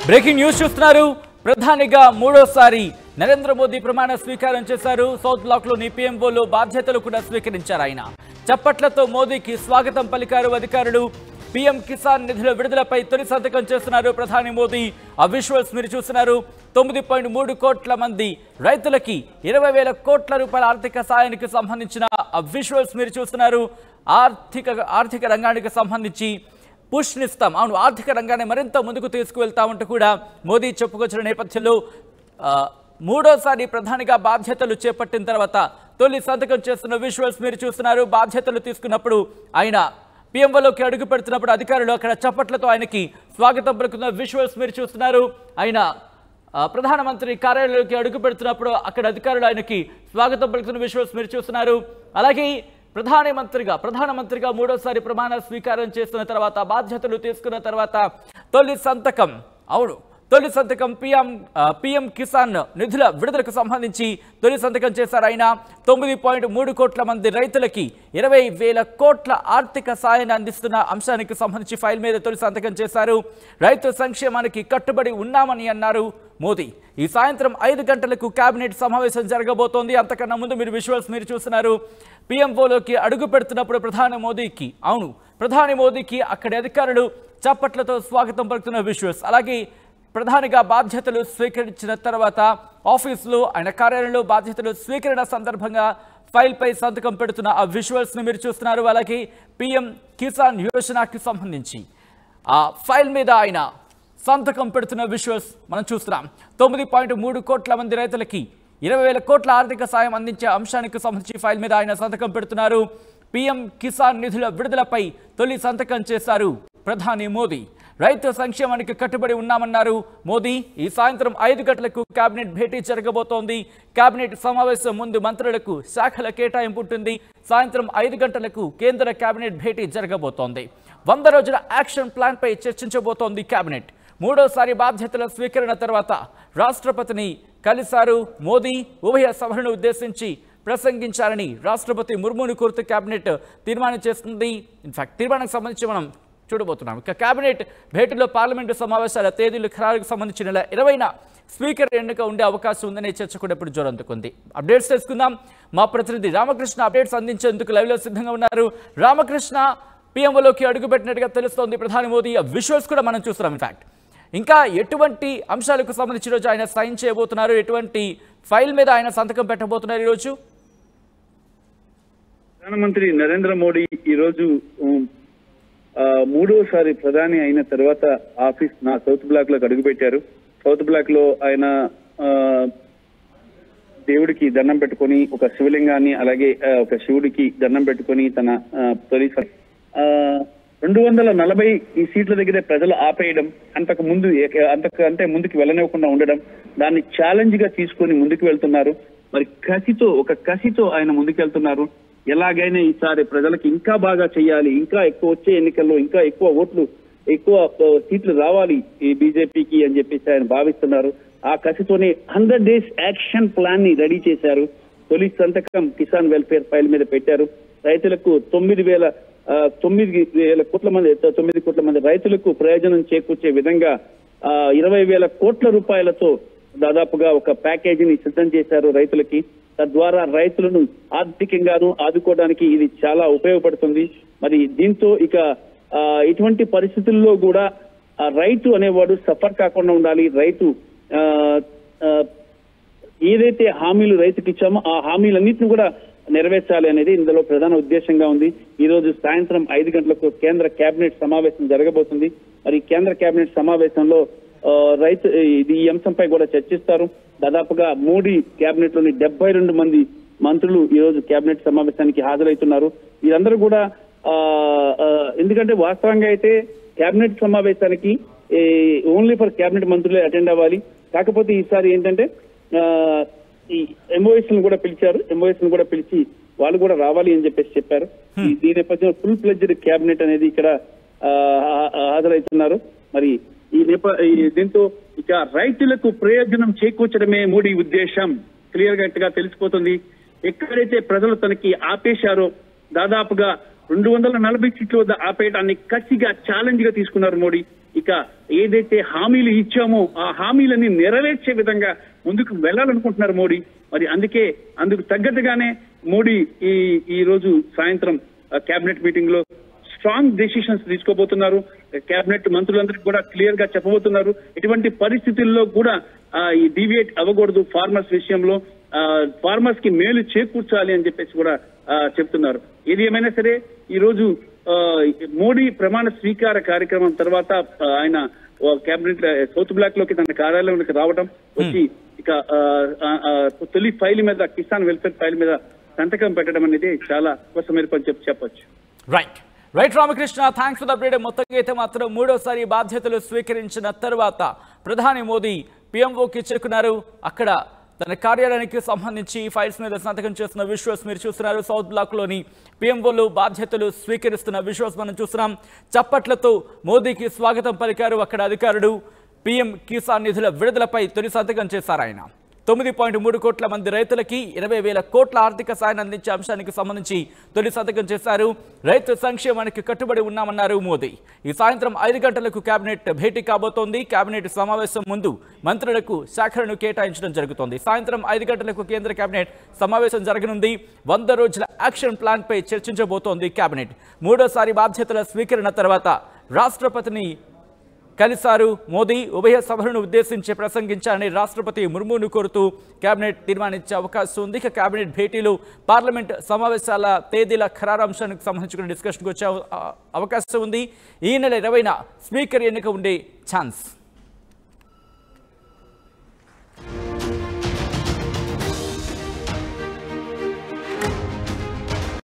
Breaking news చూస్తున్నారు. ప్రధానిగా మూడోసారి నరేంద్ర మోదీ ప్రమాణ స్వీకారం చేశారు. సౌత్ బ్లాక్ లోని పీఎంఓలో బాధ్యతలు కూడా స్వీకరించారు. ఆయన చప్పట్లతో మోదీకి స్వాగతం పలికారు అధికారులు. పీఎం కిసాన్ నిధుల విడుదలపై తొలి సంతకం చేస్తున్నారు ప్రధాని మోదీ. ఆ విజువల్స్ మీరు చూస్తున్నారు. 9.3 కోట్ల మంది రైతులకి 20,000 కోట్ల రూపాయల ఆర్థిక సాయానికి సంబంధించిన ఆ విజువల్స్ మీరు చూస్తున్నారు. ఆర్థిక రంగానికి సంబంధించి పుష్ నిస్తాం, అవును, ఆర్థిక రంగాన్ని మరింత ముందుకు తీసుకువెళ్తామంటూ కూడా మోదీ చెప్పుకొచ్చిన నేపథ్యంలో మూడోసారి ప్రధానిగా బాధ్యతలు చేపట్టిన తర్వాత తొలి సంతకం చేస్తున్న విజువల్స్ మీరు చూస్తున్నారు. బాధ్యతలు తీసుకున్నప్పుడు ఆయన పీఎంఓలోకి అడుగు పెడుతున్నప్పుడు అధికారులు అక్కడ చప్పట్లతో ఆయనకి స్వాగతం పలుకుతున్న విజువల్స్ మీరు చూస్తున్నారు. ఆయన ప్రధానమంత్రి కార్యాలయంలోకి అడుగు పెడుతున్నప్పుడు అక్కడ అధికారులు ఆయనకి స్వాగతం పలుకుతున్న విజువల్స్ మీరు చూస్తున్నారు. అలాగే ప్రధానమంత్రిగా మూడోసారి ప్రమాణ స్వీకారం చేస్తున్న తర్వాత బాధ్యతలు తీసుకున్న తర్వాత తొలి సంతకం, అవును, తొలి సంతకం పీఎం కిసాన్ నిధుల విడుదలకు సంబంధించి తొలి సంతకం చేశారు ఆయన. 9.3 కోట్ల మంది రైతులకి 20,000 కోట్ల ఆర్థిక సాయాన్ని అందిస్తున్న అంశానికి సంబంధించి ఫైల్ మీద తొలి సంతకం చేశారు. రైతు సంక్షేమానికి కట్టుబడి ఉన్నామని అన్నారు మోదీ. ఈ సాయంత్రం 5 గంటలకు కేబినెట్ సమావేశం జరగబోతోంది. అంతకన్నా ముందు మీరు విజువల్స్ మీరు చూస్తున్నారు. పీఎంఓలోకి అడుగు పెడుతున్నప్పుడు ప్రధాని మోదీకి అక్కడి అధికారులు చప్పట్లతో స్వాగతం పలుకుతున్న విజువల్స్. అలాగే ప్రధానిగా బాధ్యతలు స్వీకరించిన తర్వాత ఆఫీసులో ఆయన కార్యాలయంలో బాధ్యతలు స్వీకరణ సందర్భంగా ఫైల్పై సంతకం పెడుతున్న ఆ విజువల్స్ని మీరు చూస్తున్నారు. అలాగే పీఎం కిసాన్ యోజనకి సంబంధించి ఆ ఫైల్ మీద ఆయన సంతకం పెడుతున్న విజువల్స్ మనం చూస్తున్నాం. 9.3 కోట్ల మంది రైతులకి 20,000 కోట్ల ఆర్థిక సాయం అందించే అంశానికి సంబంధించి ఫైల్ మీద ఆయన సంతకం పెడుతున్నారు. పీఎం కిసాన్ నిధుల విడుదలపై తొలి సంతకం చేశారు ప్రధాని మోదీ. రైతు సంక్షేమానికి కట్టుబడి ఉన్నామన్నారు మోదీ. ఈ సాయంత్రం 5 గంటలకు కేబినెట్ భేటీ జరగబోతోంది. కేబినెట్ సమావేశం ముందు మంత్రులకు శాఖల కేటాయింపు ఉంటుంది. సాయంత్రం 5 గంటలకు కేంద్ర కేబినెట్ భేటీ జరగబోతోంది. 100 రోజుల యాక్షన్ ప్లాన్ పై చర్చించబోతోంది కేబినెట్. మూడోసారి బాధ్యతల స్వీకరణ తర్వాత రాష్ట్రపతిని కలిశారు మోదీ. ఉభయ సభలను ఉద్దేశించి ప్రసంగించాలని రాష్ట్రపతి ముర్మును కోరుతూ కేబినెట్ తీర్మానం చేస్తుంది. ఇన్ఫాక్ట్ తీర్మానానికి సంబంధించి మనం చూడబోతున్నాం. ఇక కేబినెట్ భేటీలో పార్లమెంటు సమావేశాల తేదీలు ఖరారుకు సంబంధించి నెల 20న స్పీకర్ ఎన్నిక ఉండే అవకాశం ఉందనే చర్చ కూడా ఇప్పుడు జోరందుకుంది. అప్డేట్స్ తెలుసుకుందాం. మా ప్రతినిధి రామకృష్ణ అప్డేట్స్ అందించేందుకు లైవ్లో సిద్ధంగా ఉన్నారు. రామకృష్ణ, పీఎంఓలోకి అడుగుపెట్టినట్టుగా తెలుస్తోంది ప్రధాని మోదీ. ఆ విజువల్స్ కూడా మనం చూస్తున్నాం. ఇన్ఫాక్ట్ ఇంకా ఎటువంటి అంశాలకు సంబంధించి ఈరోజు ఆయన సైన్ చేయబోతున్నారు, ఎటువంటి ఫైల్ మీద ఆయన సంతకం పెట్టబోతున్నారు ఈరోజు? ప్రధానమంత్రి నరేంద్ర మోడీ ఈరోజు మూడోసారి ప్రధాని అయిన తర్వాత సౌత్ బ్లాక్ లోకి అడుగుపెట్టారు. సౌత్ బ్లాక్ లో ఆయన దేవుడికి దండం పెట్టుకొని ఒక శివలింగాన్ని, అలాగే ఒక శివుడికి దండం పెట్టుకొని తన తొలి 240 ఈ సీట్ల దగ్గరే ప్రజలు ఆపేయడం, అంతకంటే ముందుకు వెళ్ళనివ్వకుండా ఉండడం, దాన్ని ఛాలెంజ్ గా తీసుకొని ముందుకు వెళ్తున్నారు. మరి కసితో ఆయన ముందుకు వెళ్తున్నారు. ఎలాగైనా ఈసారి ప్రజలకు ఇంకా బాగా చేయాలి, ఇంకా ఎక్కువ వచ్చే ఎన్నికల్లో ఇంకా ఎక్కువ సీట్లు రావాలి ఈ బీజేపీకి అని చెప్పేసి ఆయన భావిస్తున్నారు. ఆ కసితోనే 100 డేస్ యాక్షన్ ప్లాన్ ని రెడీ చేశారు. తొలి సంతకం కిసాన్ వెల్ఫేర్ ఫైల్ మీద పెట్టారు. రైతులకు 9 కోట్ల మంది రైతులకు ప్రయోజనం చేకూర్చే విధంగా 20,000 కోట్ల రూపాయలతో దాదాపుగా ఒక ప్యాకేజీని సిద్ధం చేశారు రైతులకి. తద్వారా రైతులను ఆర్థికంగాను ఆదుకోవడానికి ఇది చాలా ఉపయోగపడుతుంది. మరి దీంతో ఇక ఇటువంటి పరిస్థితుల్లో కూడా రైతు అనేవాడు సఫర్ కాకుండా ఉండాలి. రైతు ఏదైతే హామీలు రైతుకి ఇచ్చామో ఆ హామీలన్నింటినీ కూడా నెరవేర్చాలి అనేది ఇందులో ప్రధాన ఉద్దేశంగా ఉంది. ఈ రోజు సాయంత్రం 5 గంటలకు కేంద్ర కేబినెట్ సమావేశం జరగబోతుంది. మరి కేంద్ర కేబినెట్ సమావేశంలో ఈ అంశంపై కూడా చర్చిస్తారు. దాదాపుగా మోడీ కేబినెట్ లోని 72 మంది మంత్రులు ఈ రోజు కేబినెట్ సమావేశానికి హాజరవుతున్నారు. వీరందరూ కూడా ఎందుకంటే వాస్తవంగా అయితే కేబినెట్ సమావేశానికి ఓన్లీ ఫర్ కేబినెట్ మంత్రులే అటెండ్ అవ్వాలి. కాకపోతే ఈసారి ఏంటంటే ఈ ఎంఓఎస్ ను కూడా పిలిచారు. ఎంఓఎస్ ను కూడా పిలిచి వాళ్ళు కూడా రావాలి అని చెప్పారు. ఈ నేపథ్యంలో ఫుల్ ఫ్లెడ్జ్డ్ కేబినెట్ అనేది ఇక్కడ హాజరవుతున్నారు. మరి దీంతో ఇక రైతులకు ప్రయోజనం చేకూర్చడమే మోడీ ఉద్దేశం క్లియర్ గా తెలిసిపోతుంది. ఎక్కడైతే ప్రజలు తనకి ఆపేశారో దాదాపుగా 240 సీట్ల వద్ద ఆపేయడాన్ని కసిగా ఛాలెంజ్ గా తీసుకున్నారు మోడీ. ఇక ఏదైతే హామీలు ఇచ్చామో ఆ హామీలని నెరవేర్చే విధంగా ముందుకు వెళ్లాలనుకుంటున్నారు మోడీ. మరి అందుకు తగ్గట్టుగానే మోడీ ఈ రోజు సాయంత్రం కేబినెట్ మీటింగ్ లో స్ట్రాంగ్ డెసిషన్స్ తీసుకోబోతున్నారు. కేబినెట్ మంత్రులందరికీ కూడా క్లియర్ గా చెప్పబోతున్నారు. ఎటువంటి పరిస్థితుల్లో కూడా ఈ డీవియేట్ అవ్వకూడదు, ఫార్మర్స్ విషయంలో ఫార్మర్స్ కి మేలు చేకూర్చాలి అని చెప్పేసి కూడా చెప్తున్నారు. ఏది ఏమైనా సరే ఈ రోజు మోడీ ప్రమాణ స్వీకార కార్యక్రమం తర్వాత ఆయన కేబినెట్ సౌత్ బ్లాక్ లోకి తన కార్యాలయంలోకి రావడం, వచ్చి ఇక తొలి ఫైల్ మీద కిసాన్ వెల్ఫేర్ ఫైల్ మీద సంతకం పెట్టడం అనేది చాలా కోసమేరు అని చెప్పొచ్చు. Right Ramakrishna, thanks for the update. మొత్తంగా అయితే మాత్రం మూడోసారి బాధ్యతలు స్వీకరించిన తర్వాత ప్రధాని మోదీ పిఎంఓకి చేరుకున్నారు. అక్కడ తన కార్యాలయానికి సంబంధించి ఫైల్స్ మీద సంతకం చేస్తున్న విజువల్స్ మీరు చూస్తున్నారు. సౌత్ బ్లాక్ లోని పిఎంఓలు బాధ్యతలు స్వీకరిస్తున్న విజువల్స్ మనం చూస్తున్నాం. చప్పట్లతో మోదీకి స్వాగతం పలికారు అక్కడ అధికారులు. పీఎం కిసాన్ నిధుల విడుదలపై తొలి సంతకం చేశారు ఆయన. 9.3 కోట్ల మంది రైతులకి 20,000 కోట్ల ఆర్థిక సాయాన్ని అందించే అంశానికి సంబంధించి తొలి సంతకం చేశారు. రైతు సంక్షేమానికి కట్టుబడి ఉన్నామన్నారు మోదీ. ఈ సాయంత్రం 5 గంటలకు కేబినెట్ భేటీ కాబోతోంది. కేబినెట్ సమావేశం ముందు మంత్రులకు శాఖలను కేటాయించడం జరుగుతోంది. సాయంత్రం 5 గంటలకు కేంద్ర కేబినెట్ సమావేశం జరగనుంది. 100 రోజుల యాక్షన్ ప్లాన్ పై చర్చించబోతోంది కేబినెట్. మూడోసారి బాధ్యతల స్వీకరణ తర్వాత రాష్ట్రపతిని కలిశారు మోదీ. ఉభయ సభలను ఉద్దేశించి ప్రసంగించాలని రాష్ట్రపతి ముర్మును కోరుతూ కేబినెట్ తీర్మానించే అవకాశం ఉంది. ఇక కేబినెట్ భేటీలు పార్లమెంట్ సమావేశాల తేదీల ఖరారాంశానికి సంబంధించిన డిస్కషన్కి వచ్చే అవకాశం ఉంది. ఈ నెల 20న స్పీకర్ ఎన్నిక ఉండే ఛాన్స్.